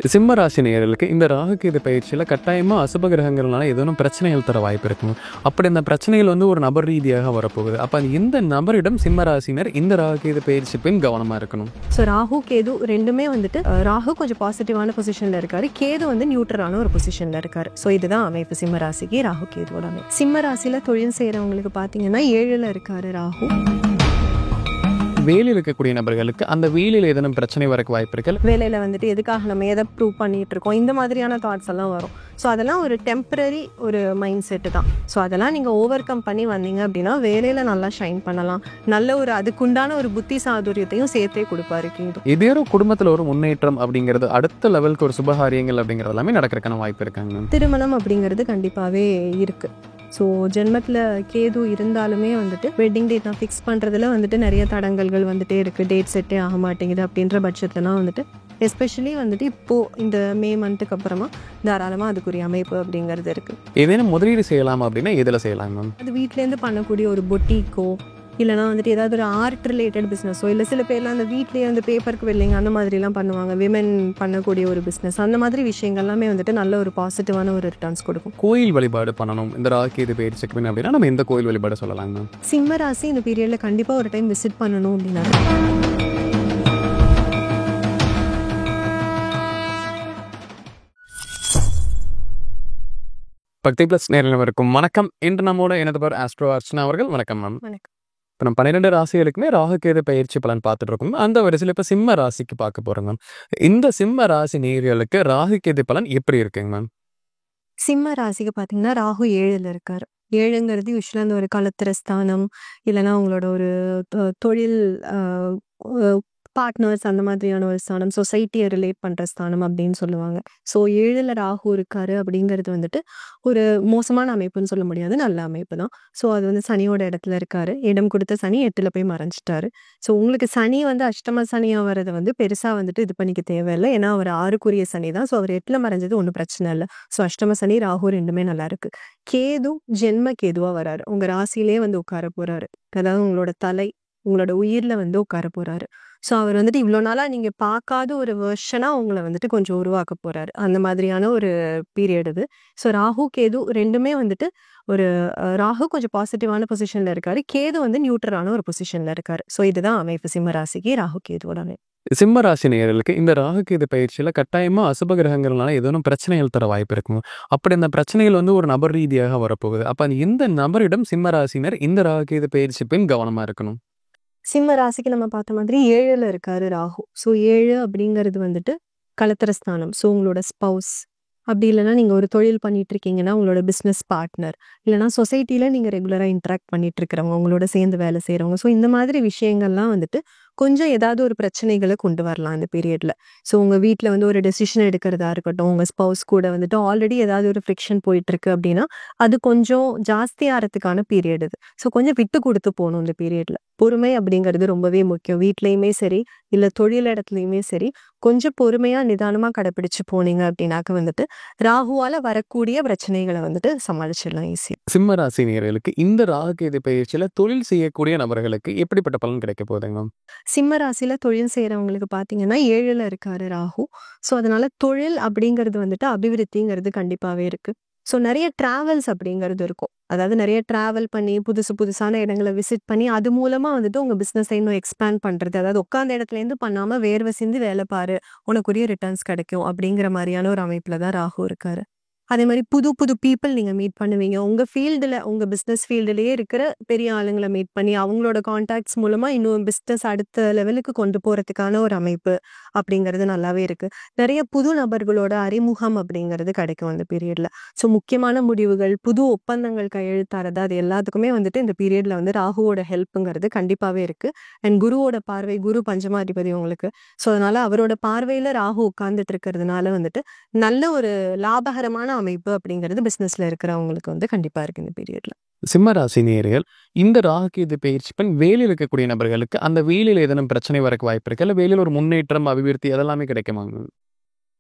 சிம்ம ராசி நேயர்களுக்கு இந்த ராகுகேது பயிற்சியில் கட்டாயமாக அசுப கிரகங்கள்னால ஏதேனும் பிரச்சனைகள் தர வாய்ப்பு இருக்கும். அப்படி அந்த பிரச்சனைகள் ஒரு நபர் ரீதியாக வரப்போகுது. அப்போ இந்த நபரிடம் சிம்ம ராசினர் இந்த ராகுகேது பயிற்சி பின் கவனமாக இருக்கணும். ஸோ ராகு கேது ரெண்டுமே ராகு கொஞ்சம் பாசிட்டிவான பொசிஷனில் இருக்காரு, கேது நியூட்ரலான ஒரு பொசிஷனில் இருக்காரு. ஸோ இதுதான் அமைப்பு சிம்ம ராசிக்கு ராகு கேதுவோட அமைப்பு. சிம்ம ராசியில் தொழில் செய்கிறவங்களுக்கு பார்த்தீங்கன்னா 7ல் இருக்காரு ராகு. வேலையில் இருக்கக்கூடிய நபர்களுக்கு அந்த வேலையில் ஏதேனும் பிரச்சனை வரக்கு வாய்ப்பு இருக்கு. வேலையில் எதுக்காக நம்ம எதை ப்ரூவ் பண்ணிட்டு இருக்கோம், இந்த மாதிரியான தாட்ஸ் எல்லாம் வரும். ஸோ அதெல்லாம் ஒரு டெம்பரரி ஒரு மைண்ட் செட்டு தான். ஸோ அதெல்லாம் நீங்கள் ஓவர் கம் பண்ணி வந்தீங்க அப்படின்னா வேலையில் நல்லா ஷைன் பண்ணலாம். நல்ல ஒரு அதுக்குண்டான ஒரு புத்தி சாதுரியத்தையும் சேர்த்தே கொடுப்பாரு கேது. இதே குடும்பத்தில் ஒரு முன்னேற்றம் அப்படிங்கிறது, அடுத்த லெவலுக்கு ஒரு சுபகாரியங்கள் அப்படிங்கிறது எல்லாமே நடக்கிறதுக்கான வாய்ப்பு இருக்காங்க. திருமணம் அப்படிங்கிறது கண்டிப்பாகவே இருக்குது. ஸோ ஜென்மத்தில் கேது இருந்தாலுமே வெட்டிங் டேட் நான் ஃபிக்ஸ் பண்ணுறதுல நிறைய தடங்கல்கள் இருக்குது. டேட் செட்டே ஆக மாட்டேங்குது அப்படின்ற பட்சத்துலாம் எஸ்பெஷலி இப்போது இந்த மே மந்த்துக்கு அப்புறமா தாராளமாக அதுக்குரிய அமைப்பு அப்படிங்கிறது இருக்குது. ஏதேனும் முதலீடு செய்யலாம் அப்படின்னா எதில் செய்யலாம் மேம்? அது வீட்டிலேருந்து பண்ணக்கூடிய ஒரு பொட்டிக்கோ இல்லைனா ஏதாவது ஒரு ஆர்ட் ரிலேட்டட் பிஸ்னஸோ, இல்லை சில பேர்லாம் அந்த வீட்லேயே பேப்பருக்கு வெல்லிங் அந்த மாதிரிலாம் பண்ணுவாங்க. விமென் பண்ணக்கூடிய ஒரு பிஸ்னஸ், அந்த மாதிரி விஷயங்கள்லாமே நல்ல ஒரு பாசிட்டிவான ஒரு ரிட்டர்ன்ஸ் கொடுக்கும். கோயில் வழிபாடு பண்ணணும் இந்த ராகுகேது பயிற்சி அப்படின்னா நம்ம எந்த கோயில் வழிபாடு சொல்லலாம் மேம்? சிம்ம ராசி இந்த பீரியடில் கண்டிப்பாக ஒரு டைம் விசிட் பண்ணணும் அப்படின்னா பக்தி பிளஸ் நேரவருக்கும் வணக்கம். இன்று நம்மோட எனது ஆஸ்ட்ரோ அர்ச்சனா அவர்கள். வணக்கம் மேம். வணக்கம். இப்போ நம்ம 12 ராசிகளுக்குமே ராகுகேது பயிற்சி பலன் பார்த்துட்டு இருக்கோம். அந்த வரிசையில் இப்போ சிம்ம ராசிக்கு பார்க்க போகிறோம் மேம். இந்த சிம்ம ராசி நேயர்களுக்கு ராகுகேது பலன் எப்படி இருக்குங்க மேம்? சிம்ம ராசிக்கு பார்த்தீங்கன்னா ராகு 7ல் இருக்கார். 7ங்கிறது யூஸ்வலாக அந்த ஒரு களத்திர ஸ்தானம், இல்லைனா உங்களோட ஒரு தொழில் பார்ட்னர்ஸ் அந்த மாதிரியான ஒரு ஸ்தானம், சொசைட்டியை ரிலேட் பண்ணுற ஸ்தானம் அப்படின்னு சொல்லுவாங்க. ஸோ 7ல் ராகு இருக்காரு அப்படிங்கிறது ஒரு மோசமான அமைப்புன்னு சொல்ல முடியாது, நல்ல அமைப்பு தான். ஸோ அது சனியோட இடத்துல இருக்காரு. இடம் கொடுத்த சனி 8ல் போய் மறைஞ்சிட்டாரு. ஸோ உங்களுக்கு சனி அஷ்டம சனியாக வர்றதை பெருசாக இது பண்ணிக்க தேவையில்லை. ஏன்னா அவர் 6க்குரிய சனி தான். ஸோ அவர் 8ல் மறைஞ்சது ஒன்றும் பிரச்சனை இல்லை. ஸோ அஷ்டம சனி ராகு ரெண்டுமே நல்லா இருக்கு. கேது ஜென்ம கேதுவாக வராரு, உங்கள் ராசியிலே உட்கார போகிறாரு. அதாவது உங்களோட தலை, உங்களோட உயிரில் உட்கார போகிறாரு. ஸோ அவர் இவ்வளோ நாளாக நீங்கள் பார்க்காத ஒரு வெர்ஷனாக உங்களை கொஞ்சம் உருவாக்க போகிறாரு. அந்த மாதிரியான ஒரு பீரியட் இது. ஸோ ராகு கேது ரெண்டுமே ஒரு ராகு கொஞ்சம் பாசிட்டிவான பொசிஷனில் இருக்காரு, கேது நியூட்ரலான ஒரு பொசிஷனில் இருக்காரு. ஸோ இதுதான் அமைப்பு சிம்ம ராசிக்கு ராகு கேதுவோட அமைப்பு. சிம்ம ராசி நேயர்களுக்கு இந்த ராகுகேது பயிற்சியில் கட்டாயமாக அசுப கிரகங்கள்னால ஏதேனும் பிரச்சனைகள் தர வாய்ப்பு இருக்கும். அப்படி அந்த பிரச்சனைகள் ஒரு நபர் ரீதியாக வரப்போகுது. அப்போ இந்த நபரிடம் சிம்ம ராசினர் இந்த ராகுகேது பயிற்சி பின் கவனமாக இருக்கணும். சிம்ம ராசிக்கு நம்ம பார்த்த மாதிரி 7ல் இருக்காரு ராகு. ஸோ 7 அப்படிங்கிறது களத்திரஸ்தானம். ஸோ உங்களோட ஸ்பவுஸ், அப்படி இல்லைனா நீங்கள் ஒரு தொழில் பண்ணிட்டு இருக்கீங்கன்னா உங்களோட பிஸ்னஸ் பார்ட்னர், இல்லைனா சொசைட்டியில் நீங்கள் ரெகுலராக இன்ட்ராக்ட் பண்ணிட்டு இருக்கிறவங்க, உங்களோட சேர்ந்து வேலை செய்கிறவங்க. ஸோ இந்த மாதிரி விஷயங்கள்லாம் கொஞ்சம் ஏதாவது ஒரு பிரச்சனைகளை கொண்டு வரலாம் இந்த பீரியடில். ஸோ உங்கள் வீட்டில் ஒரு டெசிஷன் எடுக்கிறதா இருக்கட்டும், உங்கள் ஸ்பவுஸ் கூட ஆல்ரெடி ஏதாவது ஒரு ஃப்ரிக்ஷன் போயிட்டுருக்கு அப்படின்னா அது கொஞ்சம் ஜாஸ்தியாகிறதுக்கான பீரியட் இது. ஸோ கொஞ்சம் விட்டு கொடுத்து போகணும் இந்த பீரியடில். பொறுமை அப்படிங்கிறது ரொம்பவே முக்கியம். வீட்லேயுமே சரி, இல்லை தொழில் இடத்துலையுமே சரி, கொஞ்சம் பொறுமையாக நிதானமாக கடைப்பிடிச்சு போனீங்க அப்படின்னாக்க ராகுவால் வரக்கூடிய பிரச்சனைகளை சமாளிச்சிடலாம் ஈஸியாக. சிம்ம ராசி நேயர்களுக்கு இந்த ராகுகேது பயிற்சியில் தொழில் செய்யக்கூடிய நபர்களுக்கு எப்படிப்பட்ட பலன் கிடைக்க போகுதுங்க மேம்? சிம்ம ராசியில் தொழில் செய்கிறவங்களுக்கு பார்த்தீங்கன்னா 7ல் இருக்காரு ராகு. ஸோ அதனால தொழில் அப்படிங்கிறது அபிவிருத்திங்கிறது கண்டிப்பாகவே இருக்குது. ஸோ நிறைய ட்ராவல்ஸ் அப்படிங்கிறது இருக்கும். அதாவது நிறைய ட்ராவல் பண்ணி புதுசான இடங்களை விசிட் பண்ணி அது மூலமாக உங்கள் பிஸ்னஸை இன்னும் எக்ஸ்பேண்ட் பண்ணுறது. அதாவது உட்காந்த இடத்துலேருந்து பண்ணாமல் வேர்வை சிந்து வேலை பாரு, உனக்குரிய ரிட்டர்ன்ஸ் கிடைக்கும் அப்படிங்கிற மாதிரியான ஒரு அமைப்பில் தான் ராகு இருக்காரு. அதே மாதிரி புது பீப்புள் நீங்கள் மீட் பண்ணுவீங்க. உங்கள் ஃபீல்டில், உங்கள் பிஸ்னஸ் ஃபீல்டுலேயே இருக்கிற பெரிய ஆளுங்களை மீட் பண்ணி அவங்களோட கான்டாக்ட்ஸ் மூலமாக இன்னும் பிஸ்னஸ் அடுத்த லெவலுக்கு கொண்டு போகிறதுக்கான ஒரு அமைப்பு அப்படிங்கிறது நல்லாவே இருக்குது. நிறைய புது நபர்களோட அறிமுகம் அப்படிங்கிறது கிடைக்கும் அந்த பீரியடில். ஸோ முக்கியமான முடிவுகள், புது ஒப்பந்தங்கள் கையெழுத்தாகிறது, அது எல்லாத்துக்குமே இந்த பீரியடில் ராகுவோட ஹெல்ப்புங்கிறது கண்டிப்பாகவே இருக்குது. அண்ட் குருவோட பார்வை, குரு பஞ்சமாதிபதி உங்களுக்கு. ஸோ அதனால் அவரோட பார்வையில் ராகு உட்கார்ந்துட்டு இருக்கிறதுனால நல்ல ஒரு லாபகரமான அமைப்பு அப்படிங்கிறது பிசினஸ்ல இருக்கிறவங்களுக்கு கண்டிப்பா இருக்கு இந்த பீரியட்ல. சிம்ம ராசி நேயர்கள் இந்த ராகுகேது பயிற்சி பின் வேலையில் இருக்கக்கூடிய நபர்களுக்கு அந்த வேலையில் ஏதேனும் பிரச்சனை வரக்கு வாய்ப்பு இருக்கு, இல்லை வேலையில் ஒரு முன்னேற்றம், அபிவிருத்தி அதெல்லாமே கிடைக்குமாங்க?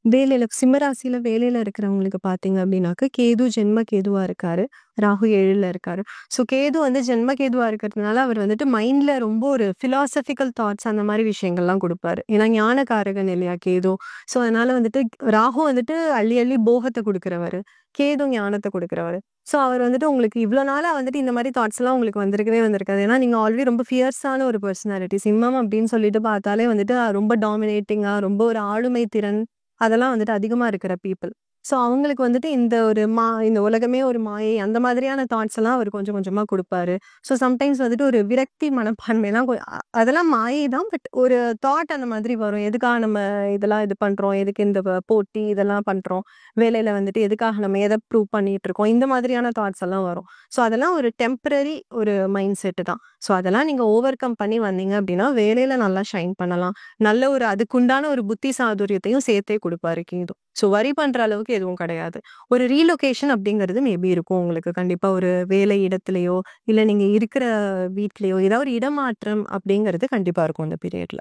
வேலையில சிம்மராசியில வேலையில இருக்கிறவங்களுக்கு பார்த்தீங்க அப்படின்னாக்க, கேது ஜென்ம கேதுவா இருக்காரு. ராகு 7ல இருக்காரு. ஸோ கேது வந்து ஜென்ம கேதுவா இருக்கிறதுனால, அவர் வந்துட்டு மைண்ட்ல ரொம்ப ஒரு பிலாசபிக்கல் தாட்ஸ் அந்த மாரி விஷயங்கள்லாம் குடுப்பாரு. ஏன்னா ஞானகாரகன் இல்லையா கேது. ஸோ அதனால வந்துட்டு ராகு வந்துட்டு அள்ளி அள்ளி போகத்த குடுக்குறவரு. கேது ஞானத்த குடுக்குறவரு. ஸோ அவர் வந்துட்டு உங்களுக்கு இவ்ளோ நாளா வந்துட்டு இந்த மாரி தாட்ஸ்லாம் உங்களுக்கு வந்திருக்கவே வந்திருக்காது. ஏன்னா நீங்க ஆல்ரெடி ரொம்ப ஃபியர்ஸான ஒரு பெர்சனாலிட்டி. சிம்மம் அப்படின்னு சொல்லிட்டு பார்த்தாலே வந்துட்டு ரொம்ப டாமினேட்டிங்கா, ரொம்ப ஒரு ஆளுமை திறன் அதெல்லாம் வந்துட்டு அதிகமா இருக்கிற பீப்பிள். ஸோ அவங்களுக்கு வந்துட்டு இந்த ஒரு இந்த உலகமே ஒரு மாயை அந்த மாதிரியான தாட்ஸ் எல்லாம் அவர் கொஞ்சம் கொஞ்சமா குடுப்பாரு. ஸோ சம்டைம்ஸ் வந்துட்டு ஒரு விரக்தி மனப்பான்மைலாம் அதெல்லாம் மாயை தான். பட் ஒரு தாட் அந்த மாதிரி வரும். எதுக்காக நம்ம இதெல்லாம் இது பண்றோம்? எதுக்கு இந்த போட்டி இதெல்லாம் பண்றோம்? வேலையில வந்துட்டு எதுக்காக நம்ம எத ப்ரூவ் பண்ணிட்டு இருக்கோம்? இந்த மாதிரியான தாட்ஸ் எல்லாம் வரும். ஸோ அதெல்லாம் ஒரு டெம்பரரி ஒரு மைண்ட் செட் தான். ஸோ அதெல்லாம் நீங்க ஓவர் கம் பண்ணி வந்தீங்க அப்படின்னா, வேலையில நல்லா ஷைன் பண்ணலாம். நல்ல ஒரு அதுக்குண்டான ஒரு புத்தி சாதுரியத்தையும் சேர்த்தே குடுப்பாரு கேது. ஸோ வொரி பண்ற அளவுக்கு எதுவும் கிடையாது. ஒரு ரீலொகேஷன் அப்படிங்கிறது மேபி இருக்கும் உங்களுக்கு. கண்டிப்பா ஒரு வேலை இடத்துலயோ, இல்ல நீங்க இருக்கிற வீட்லயோ, ஏதாவது ஒரு இடமாற்றம் அப்படிங்கிறது கண்டிப்பா இருக்கும் இந்த பீரியட்ல.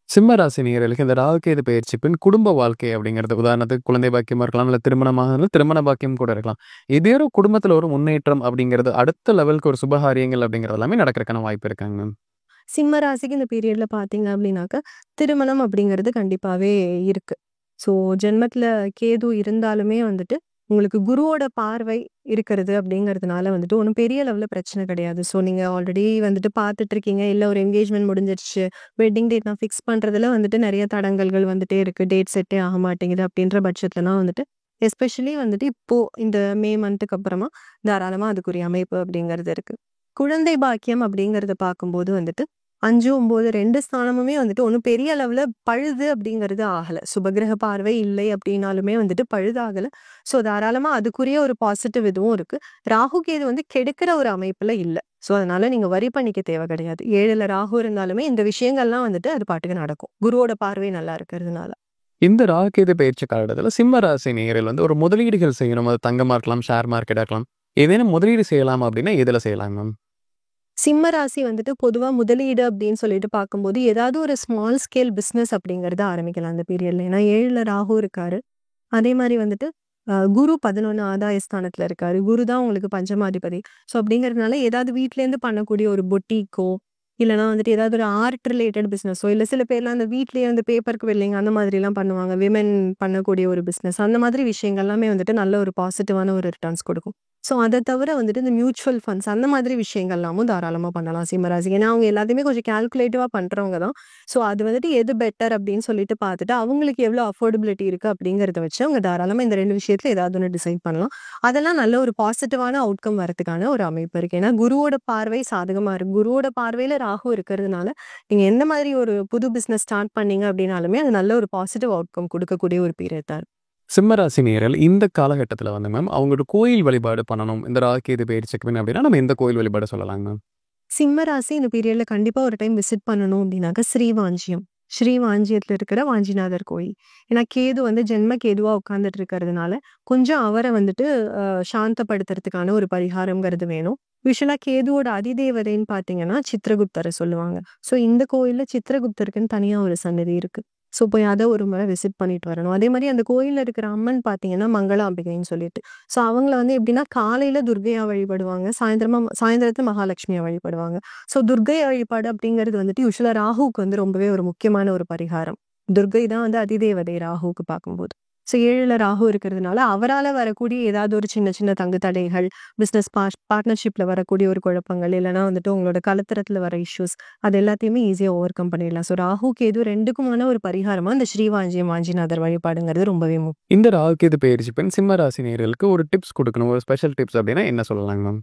சிம்ம ராசி நேயர்களுக்கு இந்த ராகுகேது பயிற்சி பின் குடும்ப வாழ்க்கை அப்படிங்கிறது உதாரணத்துக்கு குழந்தை பாக்கியமா இருக்கலாம், இல்ல திருமணமாக இருந்தாலும் திருமண பாக்கியம் கூட இருக்கலாம். ஏதேனும் குடும்பத்துல ஒரு முன்னேற்றம் அப்படிங்கிறது அடுத்த லெவலுக்கு ஒரு சுபகாரியங்கள் அப்படிங்கிறது எல்லாமே நடக்கிறதுக்கான வாய்ப்பு இருக்காங்க மேம். சிம்ம ராசிக்கு இந்த பீரியட்ல பார்த்தீங்க அப்படின்னாக்க, திருமணம் அப்படிங்கிறது கண்டிப்பாவே இருக்கு. ஸோ ஜென்மத்தில கேது இருந்தாலுமே வந்துட்டு, உங்களுக்கு குருவோட பார்வை இருக்கிறது அப்படிங்கிறதுனால வந்துட்டு ஒண்ணும் பெரிய லெவல்ல பிரச்சனை கிடையாது. ஸோ நீங்க ஆல்ரெடி வந்துட்டு பார்த்துட்டு இருக்கீங்க. இல்ல ஒரு என்கேஜ்மென்ட் முடிஞ்சிருச்சு. வெட்டிங் டேட் நான் ஃபிக்ஸ் பண்றதுல வந்துட்டு நெறைய தடங்கல்கள் வந்துட்டே இருக்கு. டேட் செட்டே ஆக மாட்டேங்குது அப்படின்ற பட்சத்துலலாம் வந்துட்டு, எஸ்பெஷலி வந்துட்டு இப்போ இந்த மே மந்த்துக்கு அப்புறமா தாராளமா அதுக்குரிய அமைப்பு அப்படிங்கிறது இருக்கு. குழந்தை பாக்கியம் அப்படிங்கிறத பார்க்கும்போது வந்துட்டு 5, 9 2 ஸ்தானமுமே வந்துட்டு ஒண்ணும் பெரிய அளவுல பழுது அப்படிங்கிறது ஆகல. சுபகிரக பார்வை இல்லை அப்படின்னாலுமே வந்துட்டு பழுதாகல. ஸோ தாராளமா அதுக்குரிய ஒரு பாசிட்டிவ் இதுவும் இருக்கு. ராகு கேது வந்து கெடுக்கிற ஒரு அமைப்புல இல்ல. ஸோ அதனால நீங்க வொரி பண்ணிக்க தேவை கிடையாது. 7ல ராகு இருந்தாலுமே இந்த விஷயங்கள்லாம் வந்துட்டு அது பாட்டுக்கு நடக்கும். குருவோட பார்வை நல்லா இருக்கிறதுனால. இந்த ராகுகேது பயிற்சி காலகட்டத்துல சிம்ம ராசி நேயர்கள் வந்து ஒரு முதலீடுகள் செய்யணும். அது தங்கமா இருக்கலாம், ஷேர் மார்க்கெட்டா இருக்கலாம். ஏதேனும் முதலீடு செய்யலாம் அப்படின்னா எதுல செய்யலாம் மேம்? சிம்ம ராசி வந்துட்டு பொதுவா முதலீடு அப்படின்னு சொல்லிட்டு பார்க்கும்போது, ஏதாவது ஒரு ஸ்மால் ஸ்கேல் பிசினஸ் அப்படிங்கிறத ஆரம்பிக்கலாம் அந்த பீரியட்ல. ஏன்னா 7ல ராகு இருக்காரு. அதே மாரி வந்துட்டு குரு 11 ஆதாய ஸ்தானத்துல இருக்காரு. குரு தான் உங்களுக்கு பஞ்சமாதிபதி. ஸோ அப்படிங்கிறதுனால ஏதாவது வீட்லேருந்து பண்ணக்கூடிய ஒரு பொட்டிக்கோ, இல்லன்னா வந்துட்டு ஏதாவது ஒரு ஆர்ட் ரிலேட்டட் பிசினஸோ, இல்ல சில பேர்லாம் அந்த வீட்லயே வந்து பேப்பர் வெல்லிங் அந்த மாதிரிலாம் பண்ணுவாங்க. விமென் பண்ணக்கூடிய ஒரு பிசினஸ். அந்த மாதிரி விஷயங்கள் எல்லாமே வந்துட்டு நல்ல ஒரு பாசிட்டிவான ஒரு ரிட்டர்ன்ஸ் கொடுக்கும். ஸோ அத தவிர வந்துட்டு இந்த மியூச்சுவல் ஃபண்ட்ஸ் அந்த மாதிரி விஷயங்கள்லாமும் தாராளமா பண்ணலாம் சிம்மராசி. ஏன்னா அவங்க எல்லாத்தையுமே கொஞ்சம் கால்குலேட்டிவா பண்றவங்க தான். ஸோ அது வந்துட்டு எது பெட்டர் அப்படின்னு சொல்லிட்டு பார்த்துட்டு, அவங்களுக்கு எவ்வளோ அஃபோர்டபிலிட்டி இருக்கு அப்படிங்கிறத வச்சு அவங்க தாராளமா இந்த 2 விஷயத்துல ஏதாவது ஒண்ணு டிசைட் பண்ணலாம். அதெல்லாம் நல்ல ஒரு பாசிட்டிவான அவுட்கம் வரதுக்கான ஒரு அமைப்பு இருக்கு. ஏன்னா குருவோட பார்வை சாதகமா இருக்கு. குருவோட பார்வையில ராகு இருக்கிறதுனால, நீங்க எந்த மாதிரி ஒரு புது பிசினஸ் ஸ்டார்ட் பண்ணீங்க அப்படின்னாலுமே, அது நல்ல ஒரு பாசிட்டிவ் அவுட்கம் குடுக்கக்கூடிய ஒரு பீரியட் தான். சிம்ம ராசி நேயர்கள் இந்த காலகட்டத்துல வந்து மேம் அவங்களோட கோயில் வழிபாடு பண்ணணும். இந்த ராகுகேது பயிற்சிக்கு பின் அப்படின்னா நம்ம எந்த கோயில் வழிபாடு சொல்லலாங்க மேம்? சிம்ம ராசி இந்த பீரியட்ல கண்டிப்பா ஒரு டைம் விசிட் பண்ணணும் அப்படின்னாக்க ஸ்ரீவாஞ்சியம். ஸ்ரீவாஞ்சியத்துல இருக்கிற வாஞ்சிநாதர் கோயில். ஏன்னா கேது வந்து ஜென்ம கேதுவா உட்கார்ந்துட்டு இருக்கிறதுனால, கொஞ்சம் அவர வந்துட்டு சாந்தப்படுத்துறதுக்கான ஒரு பரிகாரம்ங்கிறது வேணும். யூசுவலா கேதுவோட அதிதேவதைன்னு பார்த்தீங்கன்னா, சித்ரகுப்தர சொல்லுவாங்க. ஸோ இந்த கோயில்ல சித்ரகுப்தருக்குன்னு தனியா ஒரு சன்னதி இருக்கு. ஸோ போய் அத ஒரு முறை விசிட் பண்ணிட்டு வரணும். அதே மாரி அந்த கோயில்ல இருக்கிற அம்மன் பார்த்தீங்கன்னா, மங்களாம்பிகைன்னு சொல்லிட்டு. ஸோ அவங்கள வந்து எப்படின்னா, காலையில துர்க்கையா வழிபடுவாங்க. சாயந்திரத்துல மகாலட்சுமியா வழிபடுவாங்க. ஸோ துர்க்கை வழிபாடு அப்படிங்கிறது வந்துட்டு யூசுவலா ராகுவுக்கு வந்து ரொம்பவே ஒரு முக்கியமான ஒரு பரிகாரம். துர்க்கை தான் வந்து அதிதேவதை ராகுவுக்கு பார்க்கும்போது. ஸோ 7ல ராகு இருக்கிறதுனால, அவரால வரக்கூடிய ஏதாவது ஒரு சின்ன சின்ன தங்கு தடைகள், பிசினஸ் பார்ட்னர்ஷிப்ல வரக்கூடிய ஒரு குழப்பங்கள், இல்லன்னா வந்துட்டு உங்களோட கலத்திரத்துல வர இஷ்யூஸ், அது எல்லாத்தையுமே ஈஸியா ஓவர் கம் பண்ணிடலாம். ஸோ ராகு, கேது 2க்குமான ஒரு பரிகாரமா இந்த ஸ்ரீவாஞ்சியம் வாஞ்சிநாதர் வழிபாடுங்கிறது ரொம்பவே முக்கியம். இந்த ராகுகேது பயிற்சி பின் சிம்ம ராசி நேயர்களுக்கு ஒரு டிப்ஸ் கொடுக்கணும். ஒரு ஸ்பெஷல் டிப்ஸ் அப்படின்னா என்ன சொல்லலாங்க மேம்?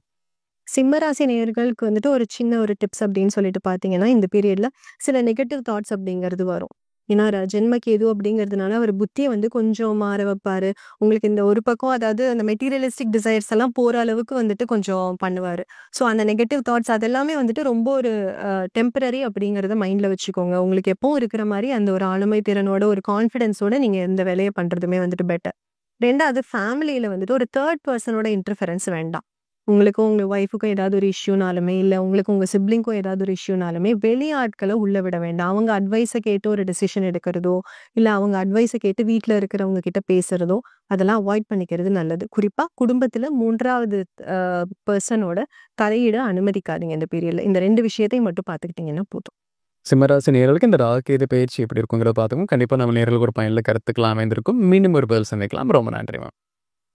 சிம்மராசி நேயர்களுக்கு வந்துட்டு ஒரு சின்ன ஒரு டிப்ஸ் அப்படின்னு சொல்லிட்டு பார்த்தீங்கன்னா, இந்த பீரியட்ல சில நெகட்டிவ் தாட்ஸ் அப்படிங்கிறது வரும். ஏன்னா ஜென்ம கேது அப்படிங்கிறதுனால அவர் புத்திய வந்து கொஞ்சம் மாற வைப்பாரு. உங்களுக்கு இந்த ஒரு பக்கம் அதாவது அந்த மெட்டீரியலிஸ்டிக் டிசைர்ஸ் எல்லாம் போற அளவுக்கு வந்துட்டு கொஞ்சம் பண்ணுவாரு. ஸோ அந்த நெகட்டிவ் தாட்ஸ் அதெல்லாமே வந்துட்டு ரொம்ப ஒரு டெம்பரரி அப்படிங்கிறத மைண்ட்ல வச்சுக்கோங்க. உங்களுக்கு எப்பவும் இருக்கிற மாரி அந்த ஒரு ஆளுமை திறனோட, ஒரு கான்ஃபிடன்ஸோட நீங்க எந்த வேலைய பண்றதுமே வந்துட்டு பெட்டர். 2வது ஃபேமிலியில வந்துட்டு ஒரு 3 பெர்சனோட இன்டர்ஃபெரன்ஸ் வேண்டாம். உங்களுக்கும் உங்க ஒய்ஃபுக்கும் ஏதாவது ஒரு இஷ்யூனாலுமே, இல்ல உங்களுக்கும் உங்க சிப்லிங்க்கும் ஏதாவது ஒரு இஷ்யூனாலுமே, வெளி ஆட்கள உள்ள விட வேண்டாம். அவங்க அட்வைஸ கேட்டு ஒரு டிசிஷன் எடுக்கிறதோ, இல்ல அவங்க அட்வைஸ கேட்டு வீட்ல இருக்கிறவங்க கிட்ட பேசுறதோ, அதெல்லாம் அவாய்ட் பண்ணிக்கிறது நல்லது. குறிப்பா குடும்பத்தில 3வது அ பெர்சனோட தலையீட அனுமதிக்காதீங்க இந்த பீரியட்ல. இந்த 2 விஷயத்தையும் மட்டும் பார்த்துக்கிட்டீங்கன்னா போதும். சிம்மராசி நேயர்களுக்கு இந்த ராகுகேது பயிற்சி எப்படி இருக்குங்கிறத பார்த்துக்கோங்க. கண்டிப்பா நம்ம நேயர்களுக்கு ஒரு பயனுள்ள கருத்துக்கள் அமைந்திருக்கும். மீண்டும் ஒரு பதில் சந்திக்கலாம். ரொம்ப நன்றி மேம்.